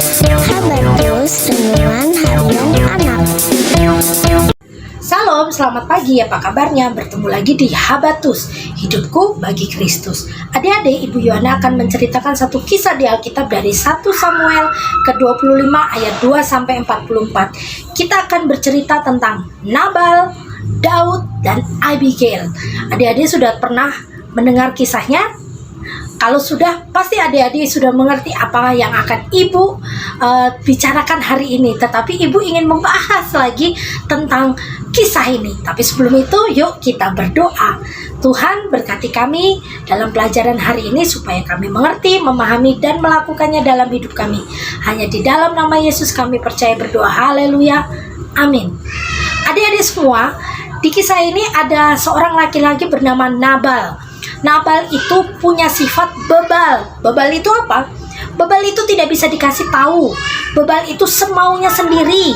Habatus Renungan Harian Anak. Salam, selamat pagi, apa kabarnya? Bertemu lagi di Habatus, hidupku bagi Kristus. Adik-adik, Ibu Yohana akan menceritakan satu kisah di Alkitab dari 1 Samuel ke-25 ayat 2-44. Kita akan bercerita tentang Nabal, Daud, dan Abigail. Adik-adik sudah pernah mendengar kisahnya? Kalau sudah, pasti adik-adik sudah mengerti apa yang akan Ibu bicarakan hari ini. Tetapi Ibu ingin membahas lagi tentang kisah ini. Tapi sebelum itu, yuk kita berdoa. Tuhan berkati kami dalam pelajaran hari ini supaya kami mengerti, memahami, dan melakukannya dalam hidup kami. Hanya di dalam nama Yesus kami percaya berdoa. Haleluya. Amin. Adik-adik semua, di kisah ini ada seorang laki-laki bernama Nabal. Nabal itu punya sifat bebal. Bebal itu apa? Bebal itu tidak bisa dikasih tahu. Bebal itu semaunya sendiri.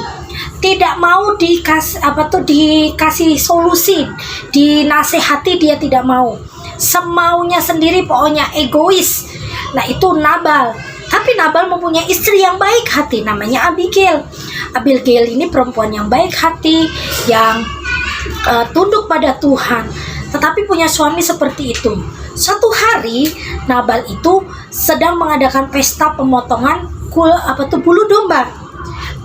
Tidak mau dikasih solusi, dinasehati dia tidak mau. Semaunya sendiri, pokoknya egois. Nah, itu Nabal. Tapi Nabal mempunyai istri yang baik hati, namanya Abigail. Abigail ini perempuan yang baik hati, yang tunduk pada Tuhan. Tetapi punya suami seperti itu. Suatu hari Nabal itu sedang mengadakan pesta pemotongan bulu domba.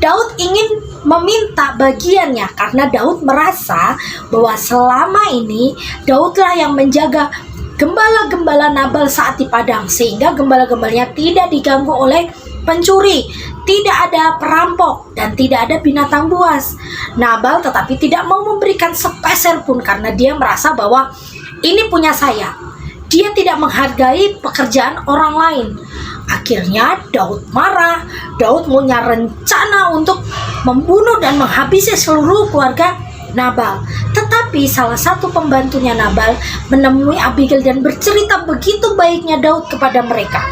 Daud ingin meminta bagiannya karena Daud merasa bahwa selama ini Daudlah yang menjaga gembala-gembala Nabal saat di padang, sehingga gembala-gembalanya tidak diganggu oleh pencuri, tidak ada perampok, dan tidak ada binatang buas. Nabal tetapi tidak mau memberikan sepeser pun karena dia merasa bahwa ini punya saya. Dia tidak menghargai pekerjaan orang lain. Akhirnya Daud marah. Daud punya rencana untuk membunuh dan menghabisi seluruh keluarga Nabal. Tetapi salah satu pembantunya Nabal menemui Abigail dan bercerita begitu baiknya Daud kepada mereka.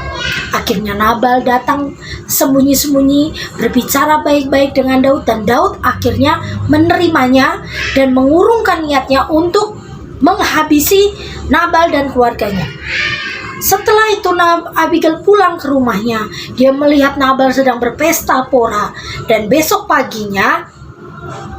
Akhirnya Nabal datang sembunyi-sembunyi berbicara baik-baik dengan Daud, dan Daud akhirnya menerimanya dan mengurungkan niatnya untuk menghabisi Nabal dan keluarganya. Setelah itu Abigail pulang ke rumahnya. Dia melihat Nabal sedang berpesta pora, dan besok paginya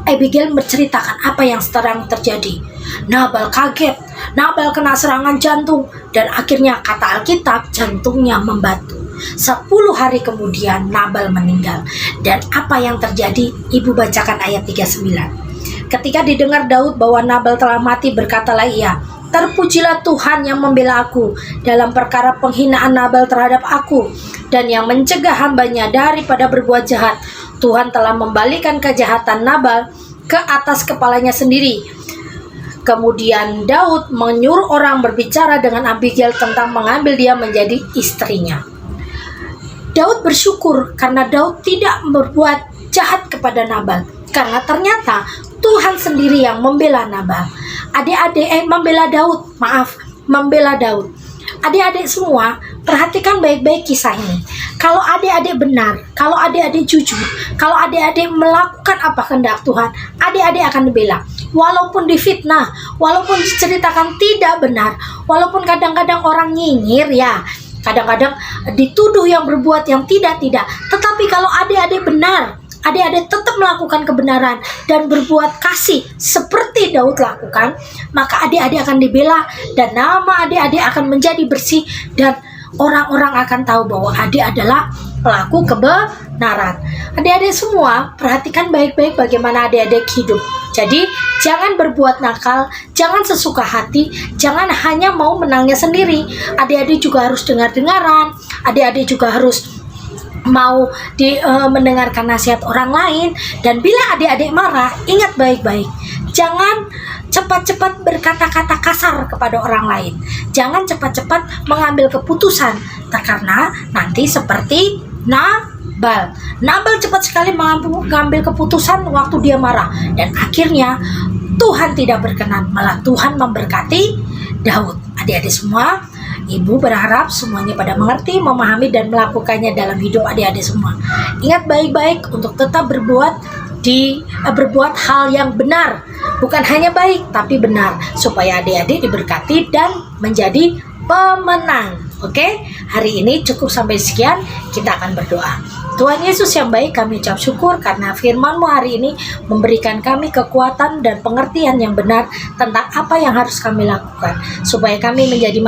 Abigail menceritakan apa yang sedang terjadi. Nabal kaget, Nabal kena serangan jantung, dan akhirnya kata Alkitab jantungnya membatu. 10 hari kemudian Nabal meninggal. Dan apa yang terjadi? Ibu bacakan ayat 39. Ketika didengar Daud bahwa Nabal telah mati, berkatalah ia, "Terpujilah Tuhan yang membela aku dalam perkara penghinaan Nabal terhadap aku, dan yang mencegah hambanya daripada berbuat jahat. Tuhan telah membalikan kejahatan Nabal ke atas kepalanya sendiri." Kemudian Daud menyuruh orang berbicara dengan Abigail tentang mengambil dia menjadi istrinya. Daud bersyukur karena Daud tidak berbuat jahat kepada Nabal, karena ternyata Tuhan sendiri yang membela Nabal. Membela Daud. Adik-adik semua, perhatikan baik-baik kisah ini. Kalau adik-adik benar, kalau adik-adik jujur, kalau adik-adik melakukan apa kehendak Tuhan, adik-adik akan dibela. Walaupun difitnah, walaupun diceritakan tidak benar, walaupun kadang-kadang orang nyinyir ya, kadang-kadang dituduh yang berbuat yang tidak. Tetapi kalau adik-adik benar, adik-adik tetap melakukan kebenaran dan berbuat kasih seperti Daud lakukan, maka adik-adik akan dibela dan nama adik-adik akan menjadi bersih, dan orang-orang akan tahu bahwa adik adalah pelaku kebenaran. Adik-adik semua, perhatikan baik-baik bagaimana adik-adik hidup. Jadi jangan berbuat nakal, jangan sesuka hati, jangan hanya mau menangnya sendiri. Adik-adik juga harus dengar-dengaran, adik-adik juga harus mau mendengarkan nasihat orang lain. Dan bila adik-adik marah, ingat baik-baik, jangan cepat-cepat berkata-kata kasar kepada orang lain. Jangan cepat-cepat mengambil keputusan, karena nanti seperti Nabal cepat sekali mengambil keputusan waktu dia marah, dan akhirnya Tuhan tidak berkenan, malah Tuhan memberkati Daud. Adik-adik semua, Ibu berharap semuanya pada mengerti, memahami, dan melakukannya dalam hidup adik-adik semua. Ingat baik-baik untuk tetap berbuat hal yang benar, bukan hanya baik tapi benar, supaya adik-adik diberkati dan menjadi pemenang. Oke, hari ini cukup sampai sekian, kita akan berdoa. Tuhan Yesus yang baik, kami ucap syukur karena firman-Mu hari ini memberikan kami kekuatan dan pengertian yang benar tentang apa yang harus kami lakukan, supaya kami menjadi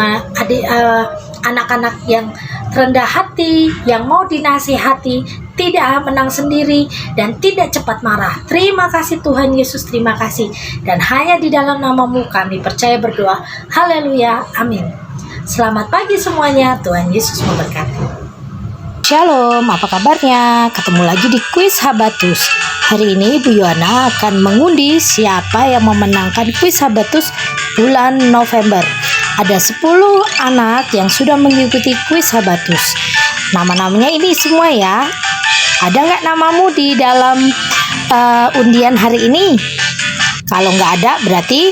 anak-anak yang rendah hati, yang mau dinasihati, tidak menang sendiri, dan tidak cepat marah. Terima kasih Tuhan Yesus, terima kasih. Dan hanya di dalam nama-Mu kami percaya berdoa. Haleluya, amin. Selamat pagi semuanya, Tuhan Yesus memberkati. Shalom, apa kabarnya? Ketemu lagi di kuis Habatus. Hari ini Bu Yohana akan mengundi siapa yang memenangkan kuis Habatus bulan November. Ada 10 anak yang sudah mengikuti kuis Habatus. Nama-namanya ini semua ya. Ada nggak namamu di dalam undian hari ini? Kalau nggak ada, berarti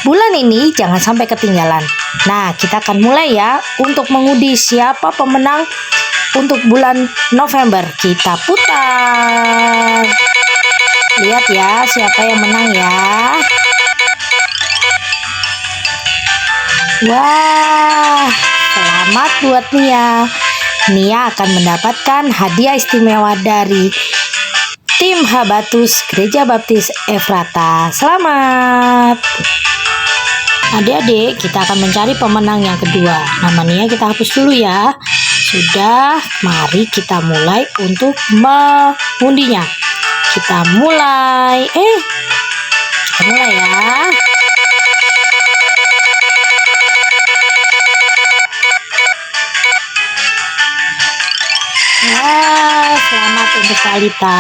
bulan ini jangan sampai ketinggalan. Nah, kita akan mulai ya untuk mengundi siapa pemenang untuk bulan November. Kita putar. Lihat ya siapa yang menang ya. Wah, selamat buat Nia. Nia akan mendapatkan hadiah istimewa dari tim Habatus Gereja Baptis Efrata. Selamat. Adik-adik, kita akan mencari pemenang yang kedua. Nama Nia kita hapus dulu ya. Sudah, mari kita mulai untuk mengundinya. Kita mulai. Kita mulai ya. Wah, selamat untuk Talita.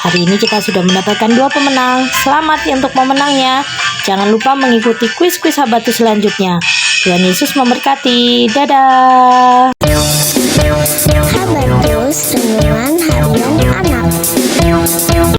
Hari ini kita sudah mendapatkan 2 pemenang. Selamat ya untuk pemenangnya. Jangan lupa mengikuti kuis-kuis Habatus selanjutnya. Tuhan Yesus memberkati. Dadah. Habatus Renungan Harian Anak.